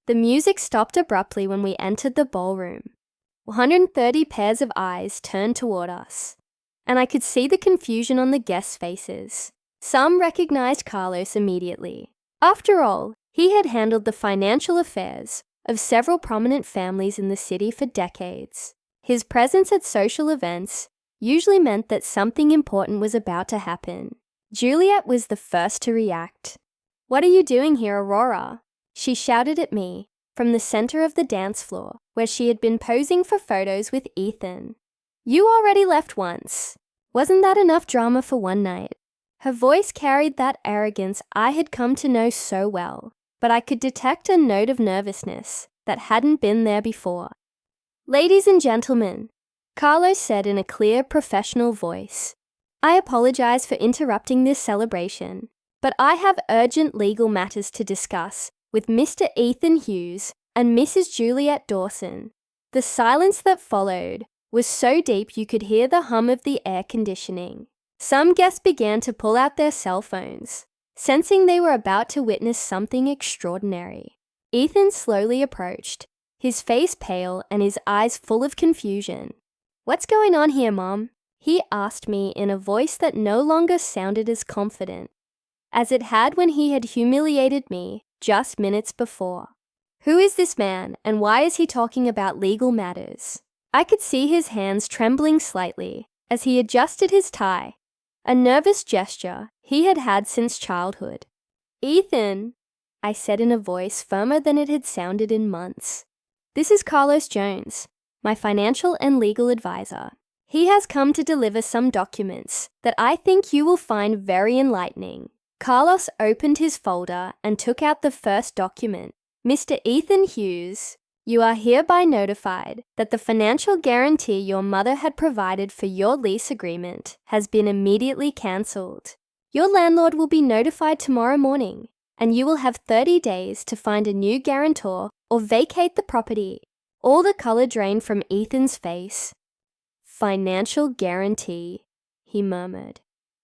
The music stopped abruptly when we entered the ballroom. 130 pairs of eyes turned toward us, and I could see the confusion on the guests' faces. Some recognized Carlos immediately. After all, he had handled the financial affairs of several prominent families in the city for decades. His presence at social events usually meant that something important was about to happen. Juliet was the first to react. "What are you doing here, Aurora?" She shouted at me from the center of the dance floor, where she had been posing for photos with Ethan. "You already left once. Wasn't that enough drama for one night?" Her voice carried that arrogance I had come to know so well, but I could detect a note of nervousness that hadn't been there before. "Ladies and gentlemen," Carlos said in a clear, professional voice, "I apologize for interrupting this celebration, but I have urgent legal matters to discuss with Mr. Ethan Hughes and Mrs. Juliet Dawson." The silence that followed was so deep you could hear the hum of the air conditioning. Some guests began to pull out their cell phones, sensing they were about to witness something extraordinary. Ethan slowly approached, his face pale and his eyes full of confusion. "What's going on here, Mom?" he asked me in a voice that no longer sounded as confident as it had when he had humiliated me just minutes before. "Who is this man, and why is he talking about legal matters?" I could see his hands trembling slightly as he adjusted his tie, a nervous gesture he had had since childhood. "Ethan," I said in a voice firmer than it had sounded in months. "This is Carlos Jones, my financial and legal advisor. He has come to deliver some documents that I think you will find very enlightening." Carlos opened his folder and took out the first document. "Mr. Ethan Hughes, you are hereby notified that the financial guarantee your mother had provided for your lease agreement has been immediately cancelled. Your landlord will be notified tomorrow morning, and you will have 30 days to find a new guarantor or vacate the property." All the color drained from Ethan's face. "Financial guarantee," he murmured,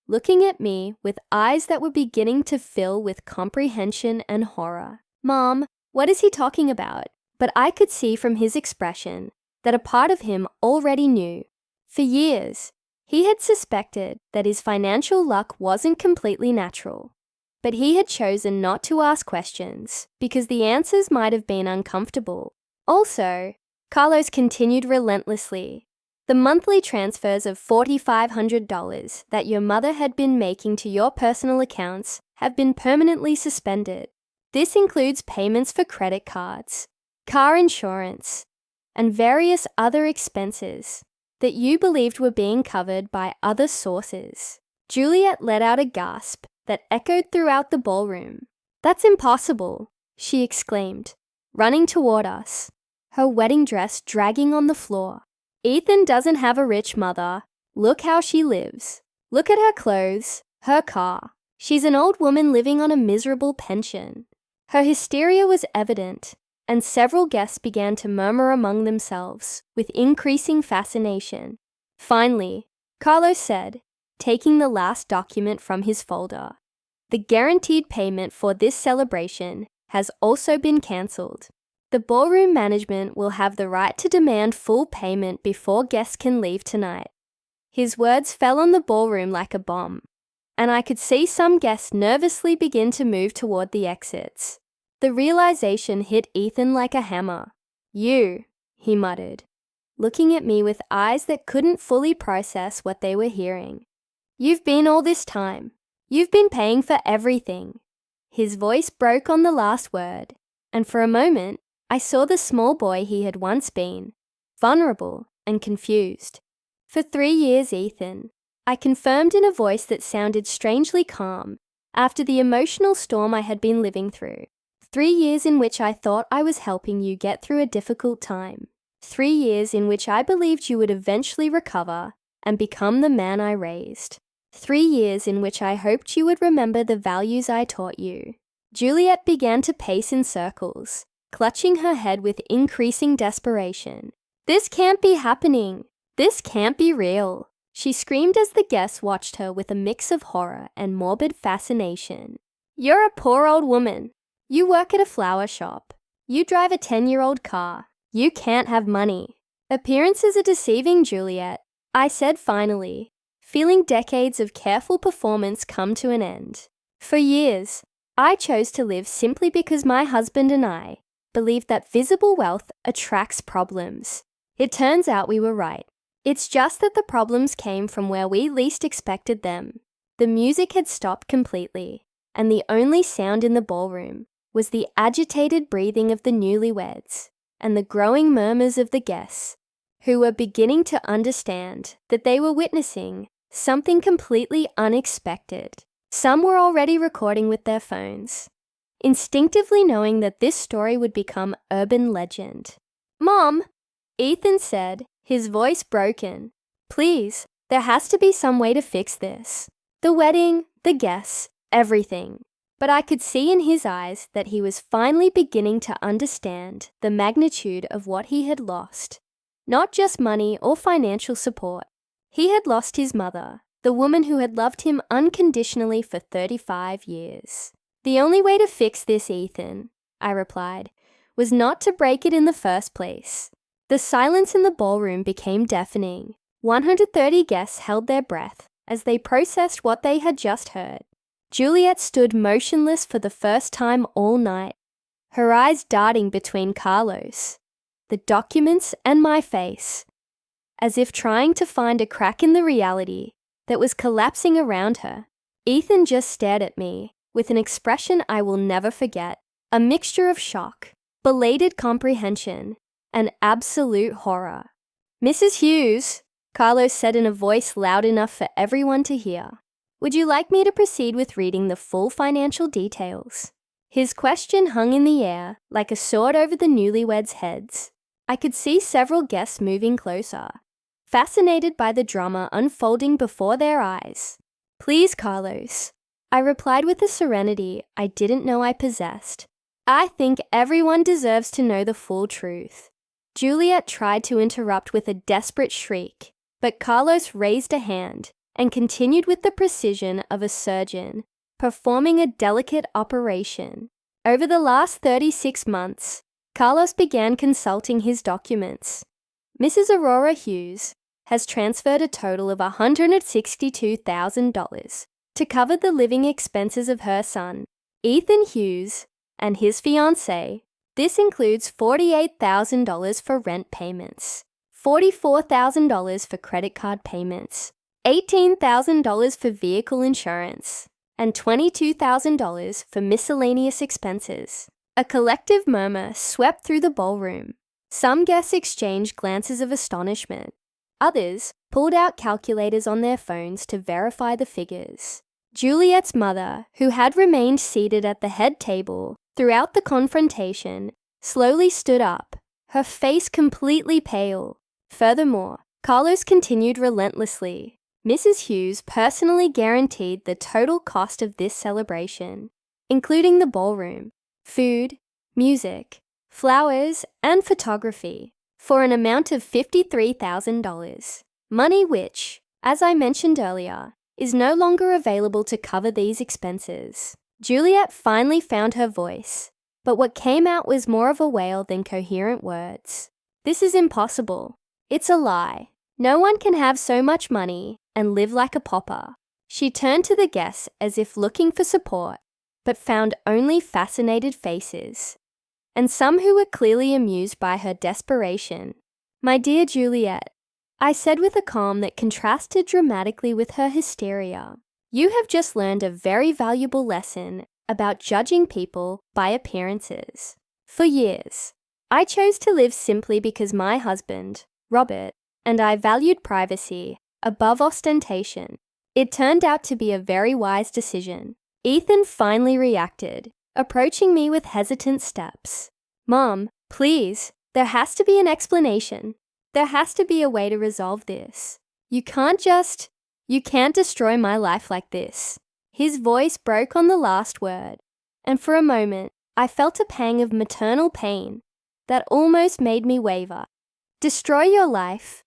looking at me with eyes that were beginning to fill with comprehension and horror. "Mom, what is he talking about?" But I could see from his expression that a part of him already knew. For years, he had suspected that his financial luck wasn't completely natural, but he had chosen not to ask questions because the answers might have been uncomfortable. Also, Carlos continued relentlessly. "The monthly transfers of $4,500 that your mother had been making to your personal accounts have been permanently suspended. This includes payments for credit cards, car insurance, and various other expenses that you believed were being covered by other sources." Juliet let out a gasp that echoed throughout the ballroom. "That's impossible," she exclaimed, running toward us, her wedding dress dragging on the floor. "Ethan doesn't have a rich mother. Look how she lives. Look at her clothes, her car. She's an old woman living on a miserable pension." Her hysteria was evident, and several guests began to murmur among themselves with increasing fascination. Finally, Carlos said, taking the last document from his folder, "The guaranteed payment for this celebration has also been cancelled. The ballroom management will have the right to demand full payment before guests can leave tonight." His words fell on the ballroom like a bomb, and I could see some guests nervously begin to move toward the exits. The realization hit Ethan like a hammer. "You," he muttered, looking at me with eyes that couldn't fully process what they were hearing. "You've been all this time. You've been paying for everything." His voice broke on the last word, and for a moment, I saw the small boy he had once been, vulnerable and confused. "For 3 years, Ethan," I confirmed in a voice that sounded strangely calm after the emotional storm I had been living through. 3 years in which I thought I was helping you get through a difficult time. 3 years in which I believed you would eventually recover and become the man I raised. 3 years in which I hoped you would remember the values I taught you." Juliet began to pace in circles, clutching her head with increasing desperation. "This can't be happening. This can't be real," she screamed as the guests watched her with a mix of horror and morbid fascination. "You're a poor old woman. You work at a flower shop. You drive a 10-year-old car. You can't have money. Appearances are deceiving, Juliet, I said finally, feeling decades of careful performance come to an end. For years, I chose to live simply because my husband and I believed that visible wealth attracts problems. It turns out we were right. It's just that the problems came from where we least expected them. The music had stopped completely, and the only sound in the ballroom was the agitated breathing of the newlyweds and the growing murmurs of the guests, who were beginning to understand that they were witnessing something completely unexpected. Some were already recording with their phones, instinctively knowing that this story would become urban legend. "Mom," Ethan said, his voice broken. "Please, there has to be some way to fix this. The wedding, the guests, everything." But I could see in his eyes that he was finally beginning to understand the magnitude of what he had lost. Not just money or financial support. He had lost his mother, the woman who had loved him unconditionally for 35 years. "The only way to fix this, Ethan," I replied, "was not to break it in the first place." The silence in the ballroom became deafening. 130 guests held their breath as they processed what they had just heard. Juliet stood motionless for the first time all night, her eyes darting between Carlos, the documents, and my face, as if trying to find a crack in the reality that was collapsing around her. Ethan just stared at me with an expression I will never forget, a mixture of shock, belated comprehension, and absolute horror. "Mrs. Hughes," Carlos said in a voice loud enough for everyone to hear, "would you like me to proceed with reading the full financial details?" His question hung in the air like a sword over the newlyweds' heads. I could see several guests moving closer, fascinated by the drama unfolding before their eyes. "Please, Carlos," I replied with a serenity I didn't know I possessed. "I think everyone deserves to know the full truth." Juliet tried to interrupt with a desperate shriek, but Carlos raised a hand and continued with the precision of a surgeon performing a delicate operation. Over the last 36 months, Carlos began consulting his documents. Mrs. Aurora Hughes has transferred a total of $162,000 to cover the living expenses of her son, Ethan Hughes, and his fiancée. This includes $48,000 for rent payments, $44,000 for credit card payments, $18,000 for vehicle insurance, and $22,000 for miscellaneous expenses. A collective murmur swept through the ballroom. Some guests exchanged glances of astonishment. Others pulled out calculators on their phones to verify the figures. Juliet's mother, who had remained seated at the head table throughout the confrontation, slowly stood up, her face completely pale. Furthermore, Carlos continued relentlessly. Mrs. Hughes personally guaranteed the total cost of this celebration, including the ballroom, food, music, flowers, and photography, for an amount of $53,000. Money which, as I mentioned earlier, is no longer available to cover these expenses. Juliet finally found her voice, but what came out was more of a wail than coherent words. "This is impossible. It's a lie. No one can have so much money and live like a pauper." She turned to the guests as if looking for support, but found only fascinated faces, and some who were clearly amused by her desperation. "My dear Juliet," I said with a calm that contrasted dramatically with her hysteria, "you have just learned a very valuable lesson about judging people by appearances. For years, I chose to live simply because my husband, Robert, and I valued privacy above ostentation. It turned out to be a very wise decision." Ethan finally reacted, approaching me with hesitant steps. "Mom, please, there has to be an explanation. There has to be a way to resolve this. You can't destroy my life like this." His voice broke on the last word, and for a moment, I felt a pang of maternal pain that almost made me waver. "Destroy your life,"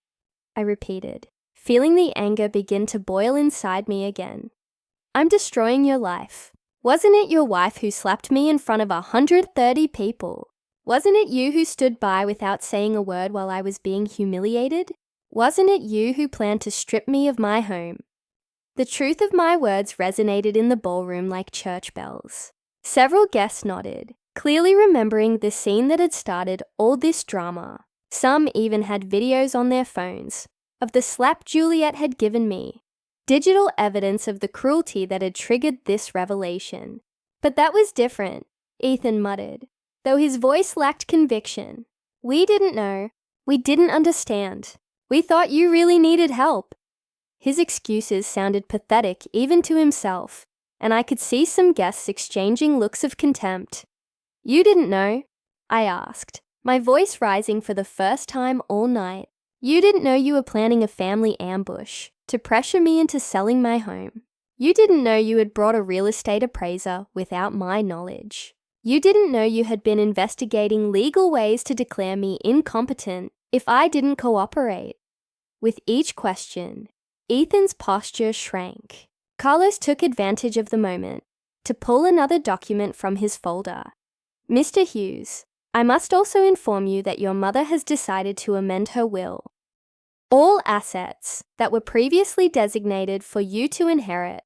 I repeated, feeling the anger begin to boil inside me again. "I'm destroying your life. Wasn't it your wife who slapped me in front of 130 people? Wasn't it you who stood by without saying a word while I was being humiliated? Wasn't it you who planned to strip me of my home? The truth of my words resonated in the ballroom like church bells. Several guests nodded, clearly remembering the scene that had started all this drama. Some even had videos on their phones of the slap Juliet had given me, digital evidence of the cruelty that had triggered this revelation. But that was different, Ethan muttered, though his voice lacked conviction. We didn't know. We didn't understand. We thought you really needed help. His excuses sounded pathetic even to himself, and I could see some guests exchanging looks of contempt. You didn't know? I asked, my voice rising for the first time all night. You didn't know you were planning a family ambush to pressure me into selling my home. You didn't know you had brought a real estate appraiser without my knowledge. You didn't know you had been investigating legal ways to declare me incompetent if I didn't cooperate. With each question, Ethan's posture shrank. Carlos took advantage of the moment to pull another document from his folder. Mr. Hughes, I must also inform you that your mother has decided to amend her will. All assets that were previously designated for you to inherit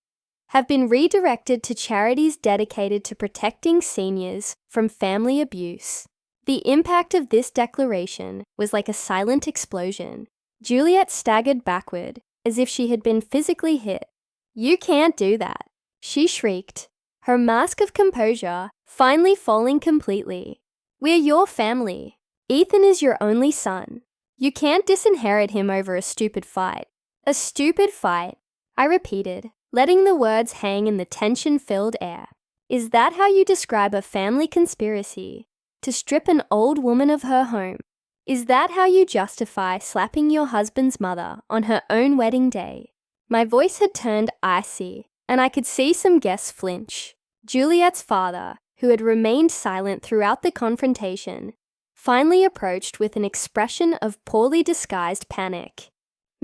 have been redirected to charities dedicated to protecting seniors from family abuse. The impact of this declaration was like a silent explosion. Juliet staggered backward, as if she had been physically hit. You can't do that, she shrieked, her mask of composure finally falling completely. We're your family. Ethan is your only son. You can't disinherit him over a stupid fight. A stupid fight, I repeated, letting the words hang in the tension-filled air. Is that how you describe a family conspiracy to strip an old woman of her home? Is that how you justify slapping your husband's mother on her own wedding day? My voice had turned icy, and I could see some guests flinch. Juliet's father, who had remained silent throughout the confrontation, finally approached with an expression of poorly disguised panic.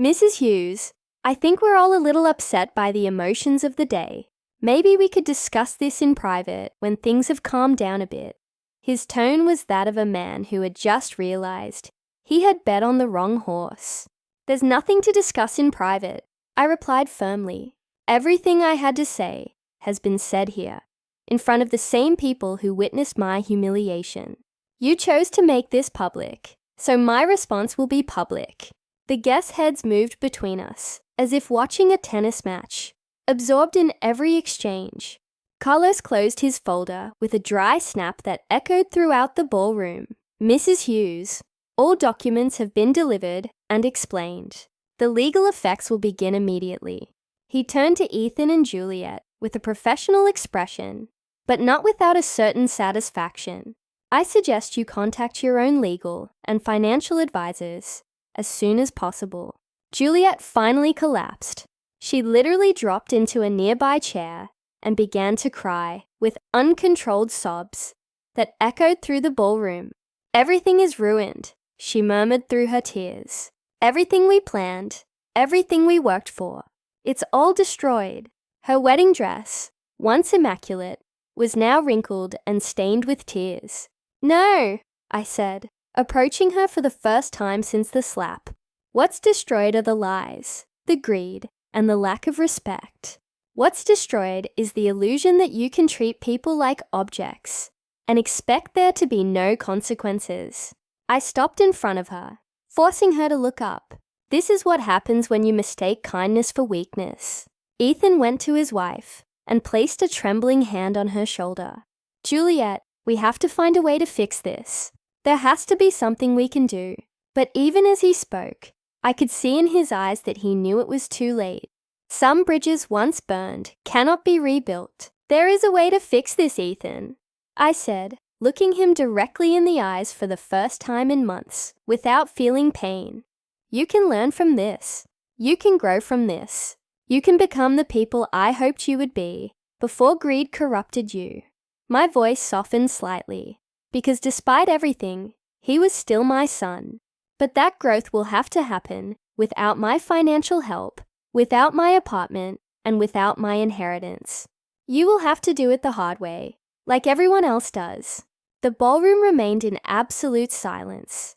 Mrs. Hughes, I think we're all a little upset by the emotions of the day. Maybe we could discuss this in private when things have calmed down a bit. His tone was that of a man who had just realized he had bet on the wrong horse. There's nothing to discuss in private, I replied firmly. Everything I had to say has been said here, in front of the same people who witnessed my humiliation. You chose to make this public, so my response will be public. The guests' heads moved between us, as if watching a tennis match, absorbed in every exchange. Carlos closed his folder with a dry snap that echoed throughout the ballroom. Mrs. Hughes, all documents have been delivered and explained. The legal effects will begin immediately. He turned to Ethan and Juliet with a professional expression, but not without a certain satisfaction. I suggest you contact your own legal and financial advisors as soon as possible. Juliet finally collapsed. She literally dropped into a nearby chair and began to cry with uncontrolled sobs that echoed through the ballroom. Everything is ruined, she murmured through her tears. Everything we planned, everything we worked for, it's all destroyed. Her wedding dress, once immaculate, was now wrinkled and stained with tears. No, I said, approaching her for the first time since the slap. What's destroyed are the lies, the greed, and the lack of respect. What's destroyed is the illusion that you can treat people like objects and expect there to be no consequences. I stopped in front of her, forcing her to look up. This is what happens when you mistake kindness for weakness. Ethan went to his wife and placed a trembling hand on her shoulder. Juliet, we have to find a way to fix this. There has to be something we can do. But even as he spoke, I could see in his eyes that he knew it was too late. Some bridges once burned cannot be rebuilt. There is a way to fix this, Ethan, I said, looking him directly in the eyes for the first time in months, without feeling pain. You can learn from this. You can grow from this. You can become the people I hoped you would be before greed corrupted you. My voice softened slightly, because despite everything, he was still my son. But that growth will have to happen without my financial help, without my apartment, and without my inheritance. You will have to do it the hard way, like everyone else does. The ballroom remained in absolute silence.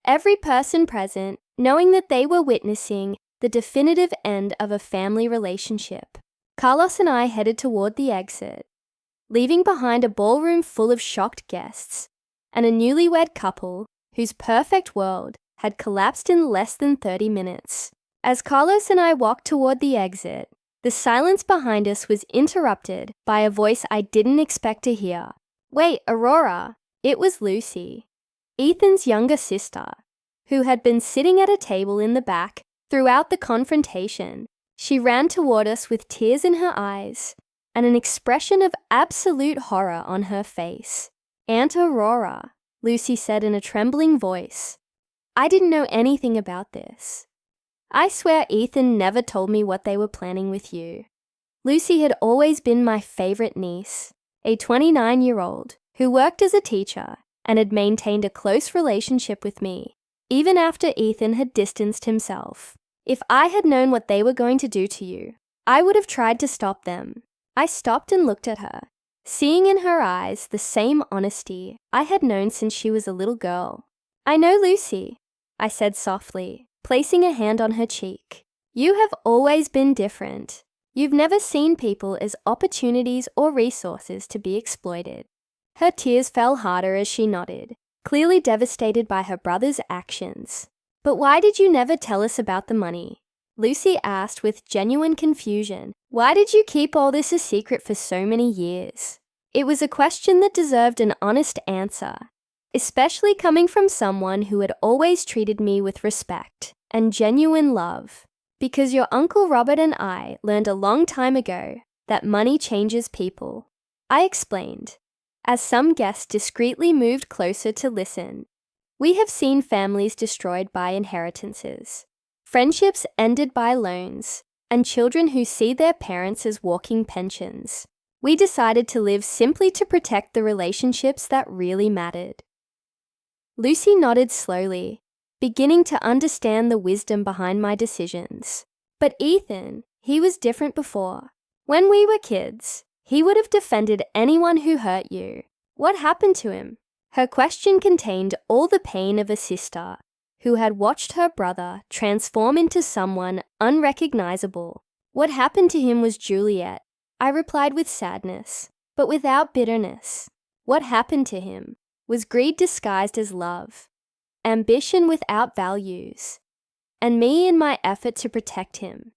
Every person present, knowing that they were witnessing the definitive end of a family relationship. Carlos and I headed toward the exit, leaving behind a ballroom full of shocked guests and a newlywed couple whose perfect world had collapsed in less than 30 minutes. As Carlos and I walked toward the exit, the silence behind us was interrupted by a voice I didn't expect to hear. "Wait, Aurora." It was Lucy, Ethan's younger sister, who had been sitting at a table in the back throughout the confrontation. She ran toward us with tears in her eyes and an expression of absolute horror on her face. "Aunt Aurora," Lucy said in a trembling voice, "I didn't know anything about this. I swear Ethan never told me what they were planning with you." Lucy had always been my favorite niece, a 29-year-old who worked as a teacher and had maintained a close relationship with me, even after Ethan had distanced himself. If I had known what they were going to do to you, I would have tried to stop them. I stopped and looked at her, seeing in her eyes the same honesty I had known since she was a little girl. "I know, Lucy," I said softly, placing a hand on her cheek. "You have always been different. You've never seen people as opportunities or resources to be exploited." Her tears fell harder as she nodded, clearly devastated by her brother's actions. "But why did you never tell us about the money?" Lucy asked with genuine confusion. "Why did you keep all this a secret for so many years?" It was a question that deserved an honest answer, especially coming from someone who had always treated me with respect and genuine love. "Because your Uncle Robert and I learned a long time ago that money changes people," I explained, as some guests discreetly moved closer to listen. "We have seen families destroyed by inheritances, friendships ended by loans, and children who see their parents as walking pensions. We decided to live simply to protect the relationships that really mattered." Lucy nodded slowly, beginning to understand the wisdom behind my decisions. "But Ethan, he was different before. When we were kids, he would have defended anyone who hurt you. What happened to him?" Her question contained all the pain of a sister who had watched her brother transform into someone unrecognizable. "What happened to him was Juliet," I replied with sadness, but without bitterness. "What happened to him was greed disguised as love, ambition without values, and me in my effort to protect him,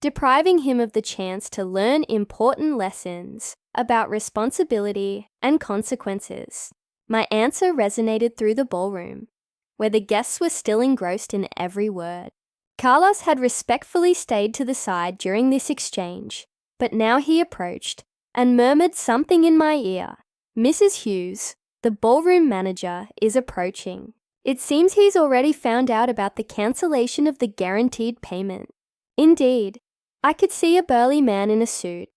depriving him of the chance to learn important lessons about responsibility and consequences." My answer resonated through the ballroom, where the guests were still engrossed in every word. Carlos had respectfully stayed to the side during this exchange, but now he approached and murmured something in my ear. "Mrs. Hughes, the ballroom manager, is approaching. It seems he's already found out about the cancellation of the guaranteed payment." Indeed, I could see a burly man in a suit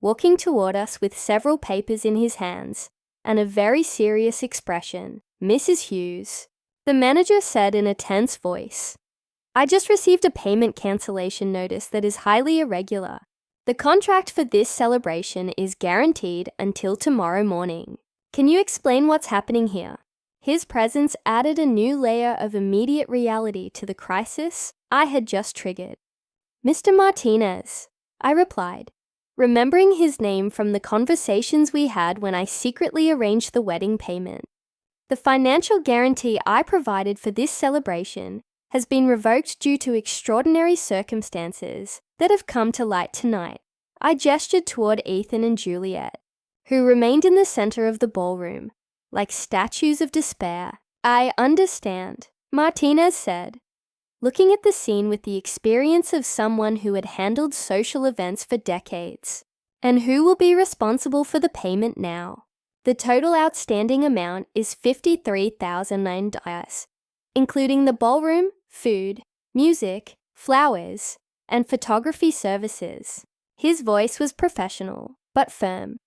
walking toward us with several papers in his hands and a very serious expression. "Mrs. Hughes," the manager said in a tense voice, "I just received a payment cancellation notice that is highly irregular. The contract for this celebration is guaranteed until tomorrow morning. Can you explain what's happening here?" His presence added a new layer of immediate reality to the crisis I had just triggered. "Mr. Martinez," I replied, remembering his name from the conversations we had when I secretly arranged the wedding payment. "The financial guarantee I provided for this celebration has been revoked due to extraordinary circumstances that have come to light tonight." I gestured toward Ethan and Juliet, who remained in the center of the ballroom, like statues of despair. "I understand," Martinez said, looking at the scene with the experience of someone who had handled social events for decades. "And who will be responsible for the payment now? The total outstanding amount is $53,009, including the ballroom, food, music, flowers, and photography services." His voice was professional, but firm,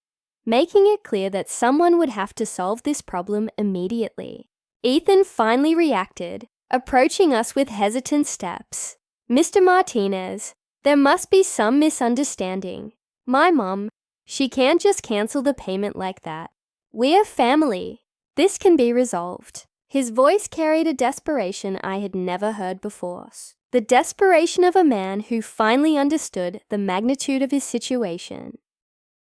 making it clear that someone would have to solve this problem immediately. Ethan finally reacted, approaching us with hesitant steps. "Mr. Martinez, there must be some misunderstanding. My mom, she can't just cancel the payment like that. We're family. This can be resolved. His voice carried a desperation I had never heard before. The desperation of a man who finally understood the magnitude of his situation.